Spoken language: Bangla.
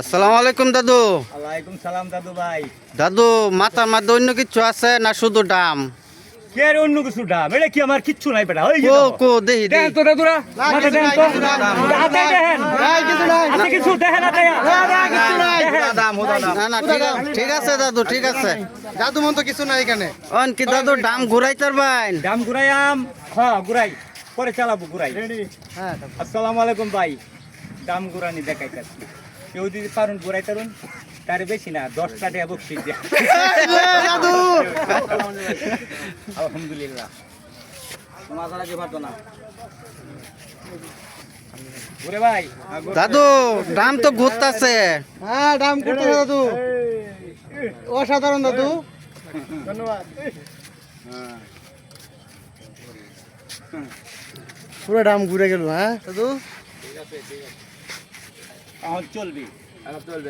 আসসালামু আলাইকুম দাদু। ওয়ালাইকুম সালাম দাদু ভাই। দাদু মাথার মধ্যে অন্য কিছু আছে না শুধু ডাম? কে আর অন্য কিছু ডাব? এটা কি আমার কিচ্ছু নাই বেটা। ওই যে কো দেখো। কো দেহি দেখেন দেহি। তো দাদুরা, মাথা দেখেন তো। হাতে দেখেন। আছে কিছু দেখেন হাতে। না না ঠিক আছে দাদু, ঠিক আছে। জাদু মন তো কিছু নাই এখানে। অন কি দাদু ডাম ঘুরাইতার বাইন? দাম ঘুরাইয়াম। হ্যাঁ ঘুরাই, পরে চালাবো ঘুরাই। হ্যাঁ আসসালামু আলাইকুম ভাই। দাম ঘুরানি দেখাইতাছি। কেউ যদি পারুন ঘুরাই তারুন, তার বেশি না 10 টাকা বকশিশ দিয়া। দাদু আলহামদুলিল্লাহ। মাথা লাগে পারতো না। ঘুরে ভাই। দাদু ডাম তো ঘুরতাছে। হ্যাঁ দাম করতে দাদু, অসাধারণ দাদু। ধন্যবাদ। পুরো দাম ঘুরে গেল। হ্যাঁ দাদু এখন চলবি। এখন চলবি।